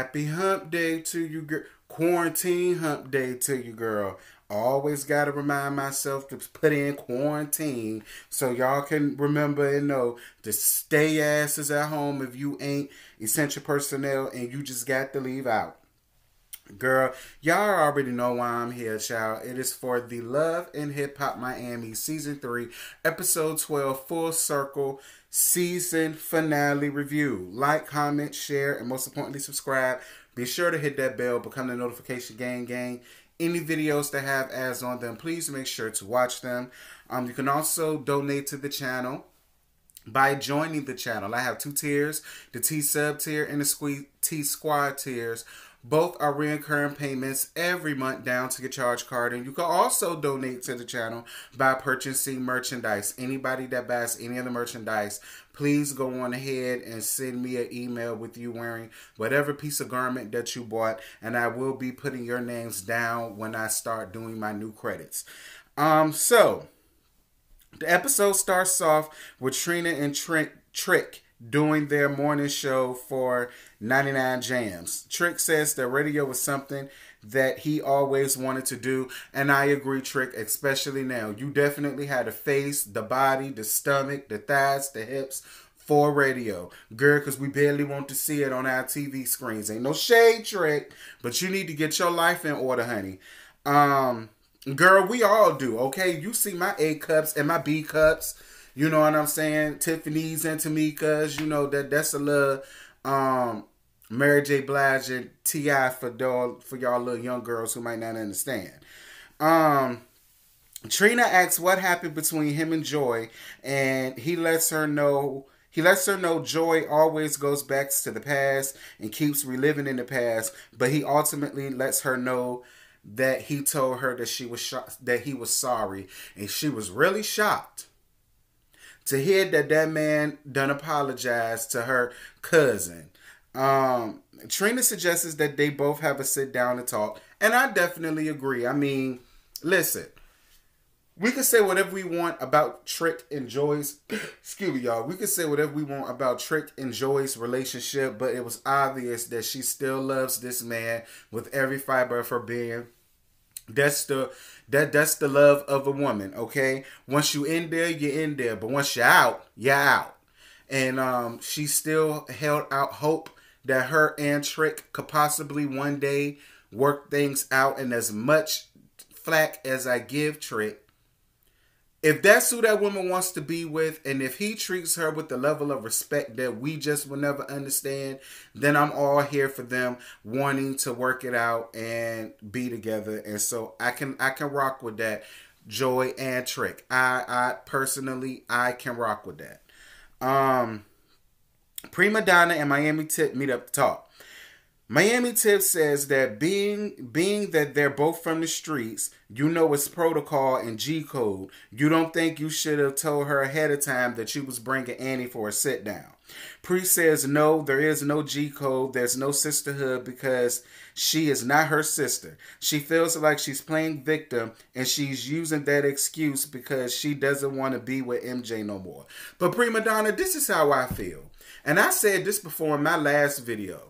Happy hump day to you, girl. Quarantine hump day to you, girl. Always got to remind myself to put in quarantine so y'all can remember and know to stay asses at home if you ain't essential personnel and you just got to leave out. Girl, y'all already know why I'm here, child. It is for the Love and Hip Hop Miami Season 3, Episode 12, Full Circle Season Finale Review. Like, comment, share, and most importantly, subscribe. Be sure to hit that bell, become the notification gang. Any videos that have ads on them, please make sure to watch them. You can also donate to the channel by joining the channel. I have 2 tiers, the T-Sub tier and the T-Squad tiers. Both are recurring payments every month down to your charge card. And you can also donate to the channel by purchasing merchandise. Anybody that buys any of the merchandise, please go on ahead and send me an email with you wearing whatever piece of garment that you bought. And I will be putting your names down when I start doing my new credits. So, the episode starts off with Trina and Trick doing their morning show for 99 Jams. Trick says that radio was something that he always wanted to do, and I agree, Trick, especially now. You definitely had the face, the body, the stomach, the thighs, the hips for radio. Girl, because we barely want to see it on our TV screens. Ain't no shade, Trick, but you need to get your life in order, honey. Girl, we all do, okay? You see my A cups and my B cups. You know what I'm saying? Tiffany's and Tamika's. You know that's a little Mary J. Blige and T.I. for y'all little young girls who might not understand. Trina asks what happened between him and Joy, and he lets her know Joy always goes back to the past and keeps reliving in the past, but he ultimately lets her know that he told her that that he was sorry, and she was really shocked to hear that man done apologized to her cousin. Trina suggests that they both have a sit down and talk, and I definitely agree. I mean, listen, we can say whatever we want about Trick and Joy's, excuse me, y'all. We can say whatever we want about Trick and Joy's relationship, but it was obvious that she still loves this man with every fiber of her being. That's the love of a woman, okay? Once you in there, you're in there. But once you're out, you're out. And she still held out hope that her and Trick could possibly one day work things out. And as much flack as I give Trick, if that's who that woman wants to be with, and if he treats her with the level of respect that we just will never understand, then I'm all here for them wanting to work it out and be together. And so I can rock with that, Joy and Trick. I personally can rock with that. Prima Donna and Miami Tip meet up to talk. Miami Tip says that being that they're both from the streets, you know it's protocol and G code. You don't think you should have told her ahead of time that you was bringing Annie for a sit down. Pre says no, there is no G code. There's no sisterhood because she is not her sister. She feels like she's playing victim and she's using that excuse because she doesn't want to be with MJ no more. But Prima Donna, this is how I feel. And I said this before in my last video.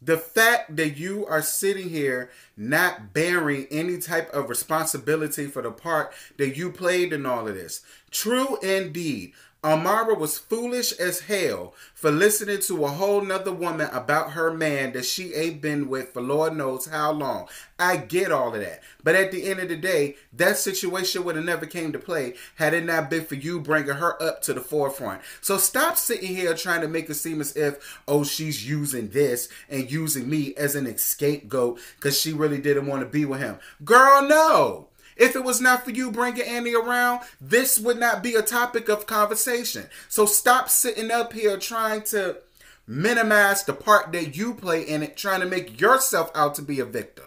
The fact that you are sitting here not bearing any type of responsibility for the part that you played in all of this. True indeed. Amara was foolish as hell for listening to a whole nother woman about her man that she ain't been with for Lord knows how long. I get all of that. But at the end of the day, that situation would have never came to play had it not been for you bringing her up to the forefront. So stop sitting here trying to make it seem as if, oh, she's using this and using me as an scapegoat because she really didn't want to be with him. Girl, no. If it was not for you bringing Annie around, this would not be a topic of conversation. So stop sitting up here trying to minimize the part that you play in it, trying to make yourself out to be a victim.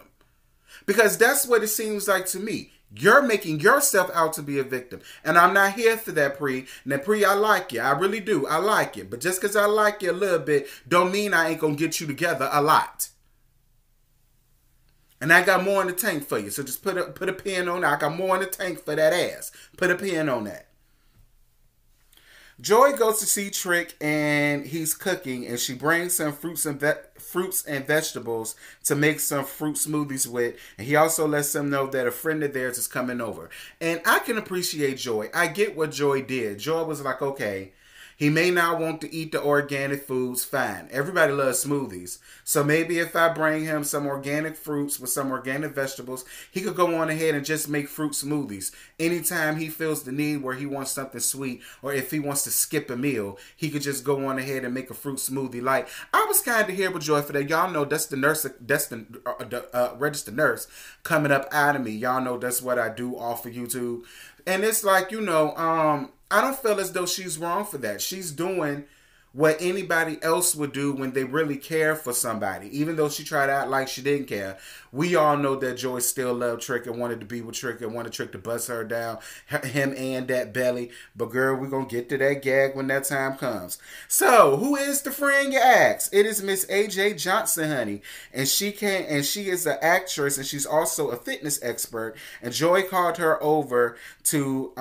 Because that's what it seems like to me. You're making yourself out to be a victim. And I'm not here for that, Pre. Now, Pre, I like you. I really do. I like you. But just because I like you a little bit don't mean I ain't going to get you together a lot. And I got more in the tank for you. So just put a pin on that. I got more in the tank for that ass. Put a pin on that. Joy goes to see Trick and he's cooking, and she brings some fruits and vegetables to make some fruit smoothies with. And he also lets them know that a friend of theirs is coming over. And I can appreciate Joy. I get what Joy did. Joy was like, okay, he may not want to eat the organic foods. Fine. Everybody loves smoothies. So maybe if I bring him some organic fruits with some organic vegetables, he could go on ahead and just make fruit smoothies. Anytime he feels the need where he wants something sweet, or if he wants to skip a meal, he could just go on ahead and make a fruit smoothie. Like, I was kind of here with Joy for that. Y'all know that's the nurse, that's the registered nurse coming up out of me. Y'all know that's what I do off of YouTube. And it's like, I don't feel as though she's wrong for that. She's doing what anybody else would do when they really care for somebody. Even though she tried to act like she didn't care. We all know that Joy still loved Trick and wanted to be with Trick and wanted Trick to bust her down, him and that belly. But girl, we're going to get to that gag when that time comes. So, who is the friend, you ask? It is Miss AJ Johnson, honey. And she is an actress, and she's also a fitness expert. And Joy called her over to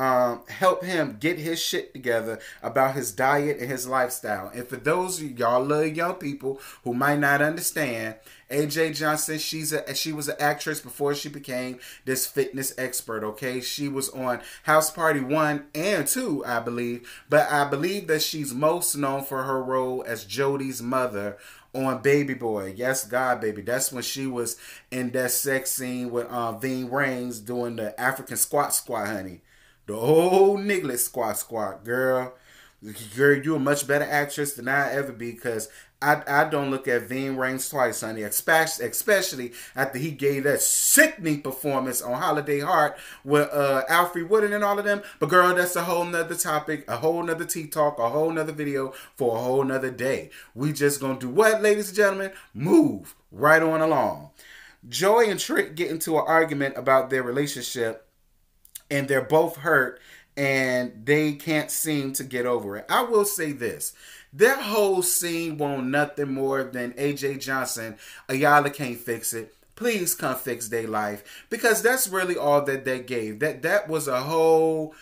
help him get his shit together about his diet and his lifestyle. And for those of y'all little young people who might not understand, AJ Johnson, she was an actress before she became this fitness expert, okay? She was on House Party 1 and 2, I believe. But I believe that she's most known for her role as Jodie's mother on Baby Boy. Yes, God, baby. That's when she was in that sex scene with Ving Rhames doing the African squat, honey. The old niglet squat, girl. Girl, you're a much better actress than I ever be, because I don't look at Ving Rhames twice, honey. Especially after he gave that sickening performance on Holiday Heart with Alfred Woodard and all of them. But girl, that's a whole nother topic, a whole nother tea talk, a whole nother video for a whole nother day. We just gonna do what, ladies and gentlemen? Move right on along. Joy and Trick get into an argument about their relationship, and they're both hurt, and they can't seem to get over it. I will say this. That whole scene want nothing more than AJ Johnson. Ayala can't fix it. Please come fix their life. Because that's really all that they gave. That was a whole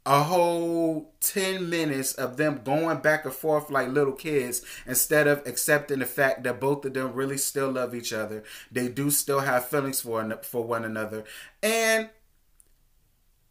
10 minutes of them going back and forth like little kids, instead of accepting the fact that both of them really still love each other. They do still have feelings for one another. And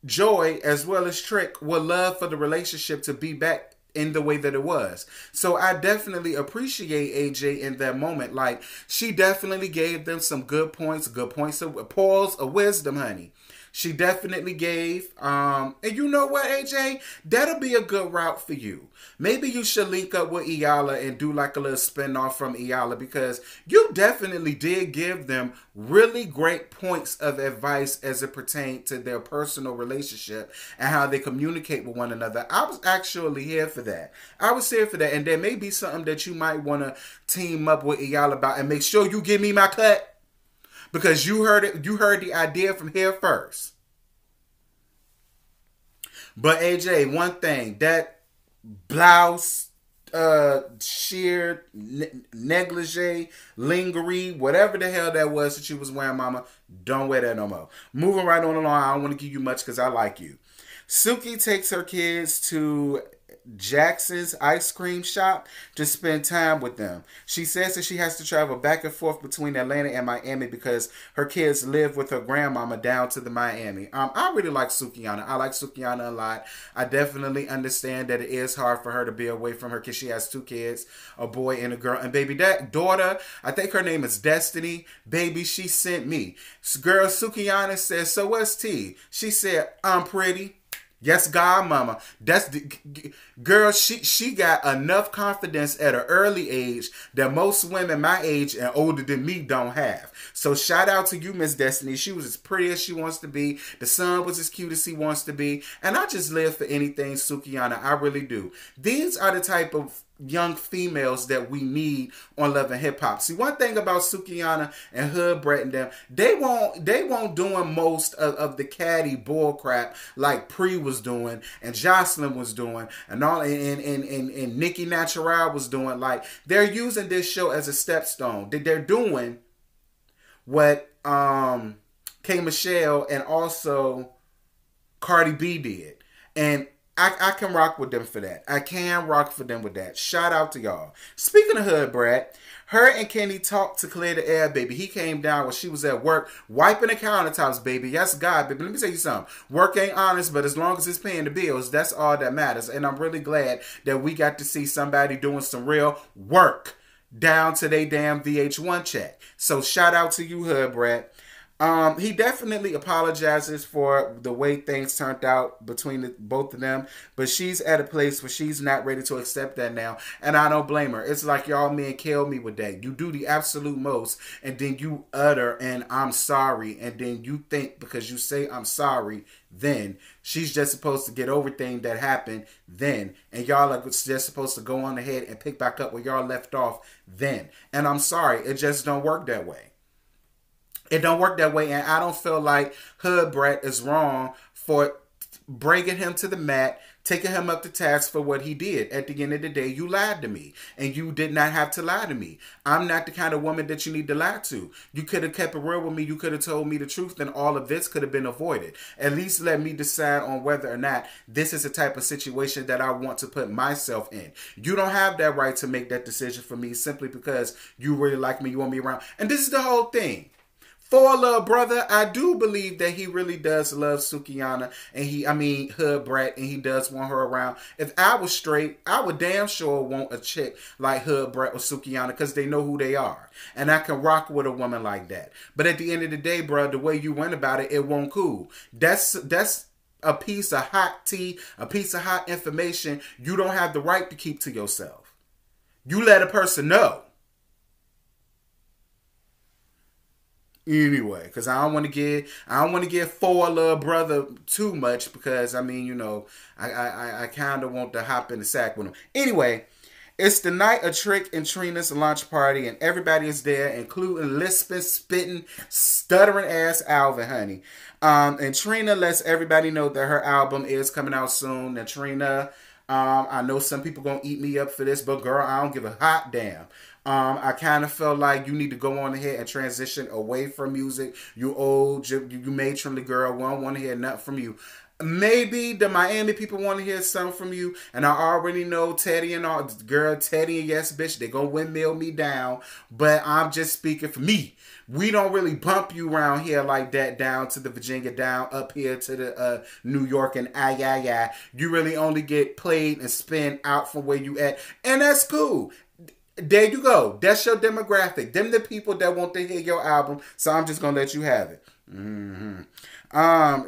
Joy, as well as Trick, would love for the relationship to be back in the way that it was. So I definitely appreciate AJ in that moment. Like, she definitely gave them some good points of pearls of wisdom, honey. She definitely gave, and you know what, AJ? That'll be a good route for you. Maybe you should link up with Iala and do like a little spin-off from Iala, because you definitely did give them really great points of advice as it pertained to their personal relationship and how they communicate with one another. I was actually here for that. I was here for that, and there may be something that you might want to team up with Iala about, and make sure you give me my cut. Because you heard it, you heard the idea from here first. But AJ, one thing, that blouse, sheer, negligee, lingerie, whatever the hell that was that you was wearing, mama, don't wear that no more. Moving right on along, I don't want to give you much because I like you. Suki takes her kids to Jackson's ice cream shop to spend time with them. She says that she has to travel back and forth between Atlanta and Miami because her kids live with her grandmama down to the Miami. I really like Sukiana. I like Sukiana a lot. I definitely understand that it is hard for her to be away from her because she has two kids, a boy and a girl. And baby, that daughter, I think her name is Destiny. Baby, she sent me. Girl, Sukiana says, so what's tea? She said, I'm pretty. Yes, God, mama. That's the girl. She got enough confidence at an early age that most women my age and older than me don't have. So shout out to you, Miss Destiny. She was as pretty as she wants to be. The son was as cute as he wants to be. And I just live for anything Sukiana. I really do. These are the type of young females that we need on Love and Hip Hop. See, one thing about Sukiana and Hood Brett and them, they won't doing most of the catty bull crap like Pre was doing and Jocelyn was doing and all and Nikki Natural was doing. Like, they're using this show as a stepstone. They're doing what K Michelle and also Cardi B did. And I can rock with them for that. I can rock for them with that. Shout out to y'all. Speaking of hood brat, her and Kenny talked to clear the air, baby. He came down when she was at work, wiping the countertops, baby. Yes, God, baby. Let me tell you something. Work ain't honest, but as long as it's paying the bills, that's all that matters. And I'm really glad that we got to see somebody doing some real work down to their damn VH1 check. So shout out to you, hood brat. He definitely apologizes for the way things turned out between both of them, but she's at a place where she's not ready to accept that now, and I don't blame her. It's like y'all men kill me with that. You do the absolute most, and then you utter and I'm sorry, and then you think because you say I'm sorry, then she's just supposed to get over things that happened then, and y'all are just supposed to go on ahead and pick back up where y'all left off then. And I'm sorry, it just don't work that way. It don't work that way, and I don't feel like Hood Brat is wrong for bringing him to the mat, taking him up to task for what he did. At the end of the day, you lied to me, and you did not have to lie to me. I'm not the kind of woman that you need to lie to. You could have kept it real with me. You could have told me the truth, and all of this could have been avoided. At least let me decide on whether or not this is the type of situation that I want to put myself in. You don't have that right to make that decision for me simply because you really like me, you want me around. And this is the whole thing. For a little brother, I do believe that he really does love Sukihana and Hood Brat, and he does want her around. If I was straight, I would damn sure want a chick like Hood Brat or Sukihana because they know who they are. And I can rock with a woman like that. But at the end of the day, bro, the way you went about it, it won't cool. That's a piece of hot tea, a piece of hot information you don't have the right to keep to yourself. You let a person know. Anyway, because I don't want to give for a little brother too much because I kind of want to hop in the sack with him. Anyway, it's the night of Trick and Trina's launch party, and everybody is there, including lisping, spitting, stuttering ass Alvin, honey. And Trina lets everybody know that her album is coming out soon. And Trina, I know some people gonna eat me up for this, but girl, I don't give a hot damn. I kind of felt like you need to go on ahead and transition away from music. You old, you matronly girl. We don't want to hear nothing from you. Maybe the Miami people want to hear something from you, and I already know Teddy and all, girl, Teddy and yes, bitch, they gonna windmill me down. But I'm just speaking for me. We don't really bump you around here like that down to the Virginia, down up here to the New York and You really only get played and spin out from where you at, and that's cool. There you go. That's your demographic. Them the people that want to hear your album. So I'm just gonna let you have it.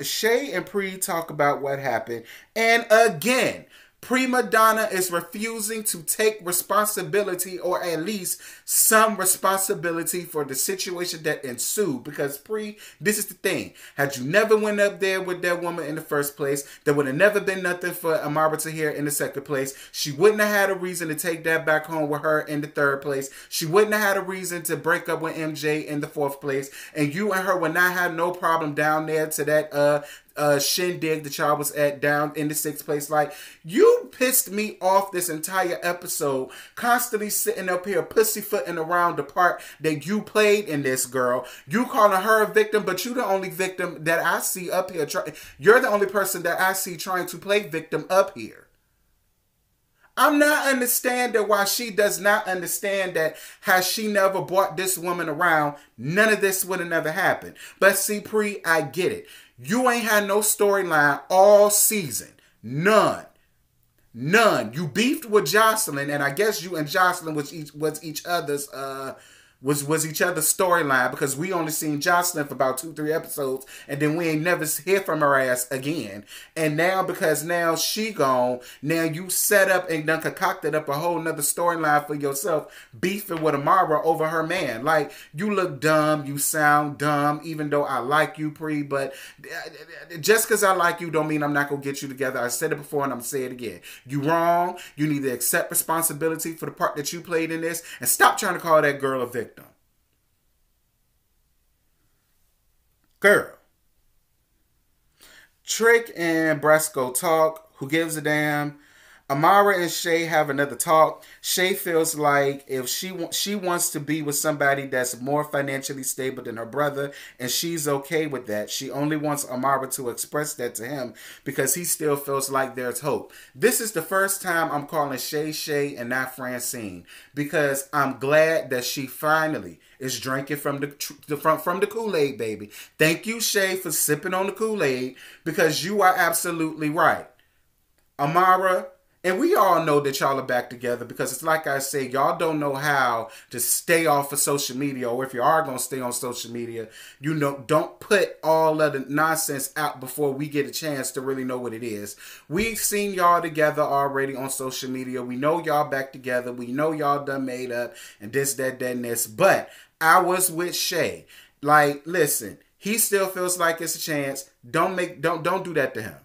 Shay and Pre talk about what happened, and again, Prima Donna is refusing to take responsibility, or at least some responsibility, for the situation that ensued. Because Pre, this is the thing. Had you never went up there with that woman in the first place, there would have never been nothing for Amara to hear in the second place. She wouldn't have had a reason to take that back home with her in the third place. She wouldn't have had a reason to break up with MJ in the fourth place. And you and her would not have no problem down there to that shindig that y'all was at down in the sixth place. Like, you pissed me off this entire episode, constantly sitting up here pussyfooting around the part that you played in this, girl. You calling her a victim, but you the only victim that I see up here. You're the only person that I see trying to play victim up here. I'm not understanding why she does not understand that had she never brought this woman around, none of this would have never happened. But see, Pre, I get it. You ain't had no storyline all season. None. You beefed with Jocelyn, and I guess you and Jocelyn was each other's was each other's storyline, because we only seen Jocelyn for about 2-3 episodes, and then we ain't never hear from her ass again. And now, because now she gone, now you set up and done concocted up a whole nother storyline for yourself, beefing with Amara over her man. Like, you look dumb, you sound dumb, even though I like you, Pre, but just because I like you don't mean I'm not gonna get you together. I said it before and I'm gonna say it again. You wrong. You need to accept responsibility for the part that you played in this, and stop trying to call that girl a victim. Girl. Trick and Bresco talk. Who gives a damn? Amara and Shay have another talk. Shay feels like if she wants to be with somebody that's more financially stable than her brother, and she's okay with that. She only wants Amara to express that to him because he still feels like there's hope. This is the first time I'm calling Shay Shay and not Francine, because I'm glad that she finally is drinking from the Kool-Aid, baby. Thank you, Shay, for sipping on the Kool-Aid, because you are absolutely right. Amara, and we all know that y'all are back together, because it's like I say, y'all don't know how to stay off of social media, or if you are going to stay on social media, you know, don't put all of the nonsense out before we get a chance to really know what it is. We've seen y'all together already on social media. We know y'all back together. We know y'all done made up and this, that, and this. But I was with Shay. Like, listen, he still feels like it's a chance. Don't do that to him.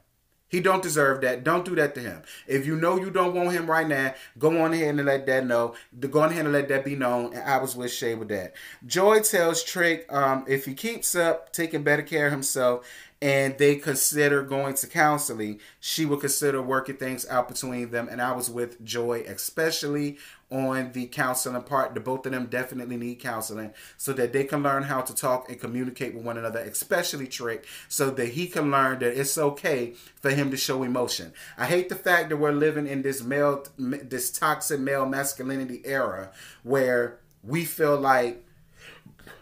He don't deserve that. Don't do that to him. If you know you don't want him right now, go on ahead and let that know. Go on ahead and let that be known. And I was with Shay with that. Joy tells Trick if he keeps up taking better care of himself and they consider going to counseling, she will consider working things out between them. And I was with Joy, especially on the counseling part. The both of them definitely need counseling so that they can learn how to talk and communicate with one another, especially Trick, so that he can learn that it's okay for him to show emotion. I hate the fact that we're living in this toxic male masculinity era where we feel like,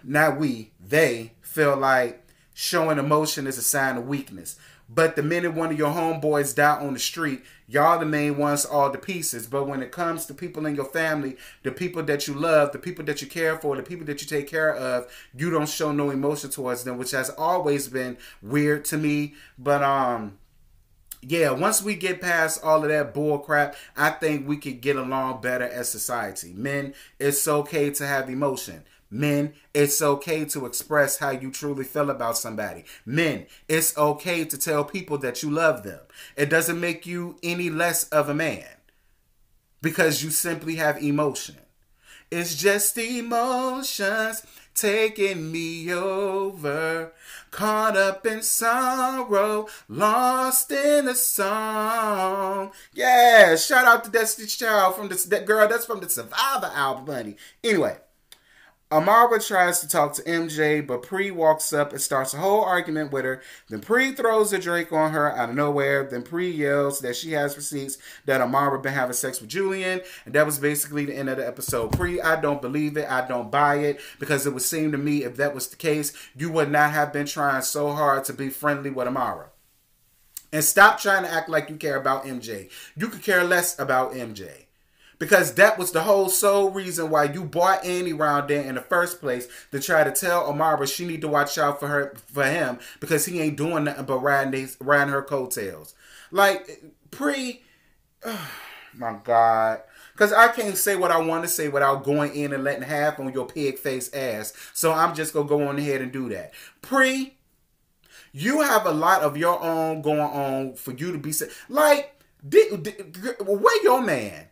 they feel like showing emotion is a sign of weakness. But the minute one of your homeboys die on the street, y'all the main ones all the pieces. But when it comes to people in your family, the people that you love, the people that you care for, the people that you take care of, you don't show no emotion towards them, which has always been weird to me. But yeah, once we get past all of that bull crap, I think we could get along better as society. Men, it's okay to have emotion. Men, it's okay to express how you truly feel about somebody. Men, it's okay to tell people that you love them. It doesn't make you any less of a man because you simply have emotion. It's just emotions taking me over, caught up in sorrow, lost in the song. Yeah, shout out to Destiny's Child from that girl. That's from the Survivor album, honey. Anyway. Amara tries to talk to MJ, but Pre walks up and starts a whole argument with her. Then Pre throws a drink on her out of nowhere. Then Pre yells that she has receipts that Amara been having sex with Julian. And that was basically the end of the episode. Pre, I don't believe it. I don't buy it. Because it would seem to me if that was the case, you would not have been trying so hard to be friendly with Amara. And stop trying to act like you care about MJ. You could care less about MJ. Because that was the whole sole reason why you brought Annie around there in the first place, to try to tell Amara she need to watch out for him because he ain't doing nothing but riding her coattails. Like, Pre, oh my God. Because I can't say what I want to say without going in and letting half on your pig face ass. So I'm just going to go on ahead and do that. Pre, you have a lot of your own going on for you to be... Like, where your man?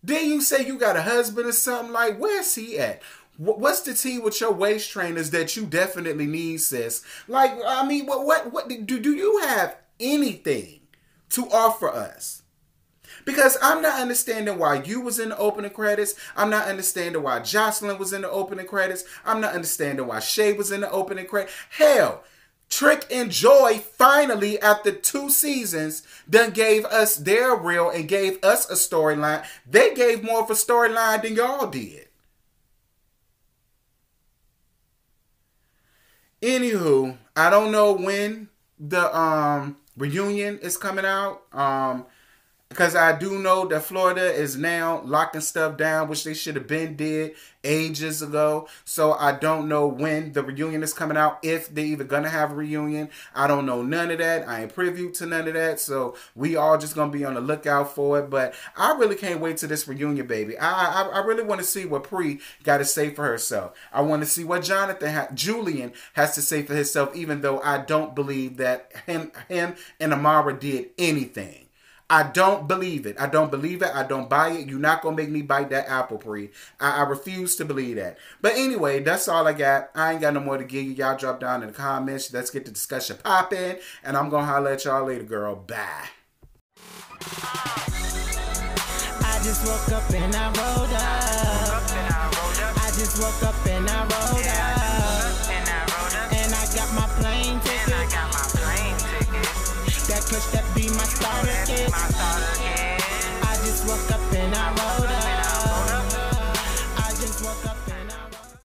Didn't you say you got a husband or something? Like, where's he at? What's the tea with your waist trainers that you definitely need, sis? Like, I mean, what do you have anything to offer us? Because I'm not understanding why you was in the opening credits. I'm not understanding why Jocelyn was in the opening credits. I'm not understanding why Shay was in the opening credits. Hell, Trick and Joy finally, after 2 seasons, done gave us their reel and gave us a storyline. They gave more of a storyline than y'all did. Anywho, I don't know when the reunion is coming out. Because I do know that Florida is now locking stuff down, which they should have been did ages ago. So I don't know when the reunion is coming out, if they even going to have a reunion. I don't know none of that. I ain't privy to none of that. So we all just going to be on the lookout for it. But I really can't wait to this reunion, baby. I really want to see what Pre got to say for herself. I want to see what Julian has to say for himself, even though I don't believe that him and Amara did anything. I don't believe it. I don't believe it. I don't buy it. You're not going to make me bite that apple, Pre. I refuse to believe that. But anyway, that's all I got. I ain't got no more to give you. Y'all drop down in the comments. Let's get the discussion popping. And I'm going to holler at y'all later, girl. Bye. I just woke up and I rolled up. I just woke up and I rolled up. And I got my plane ticket. That kush, that be my starter kit.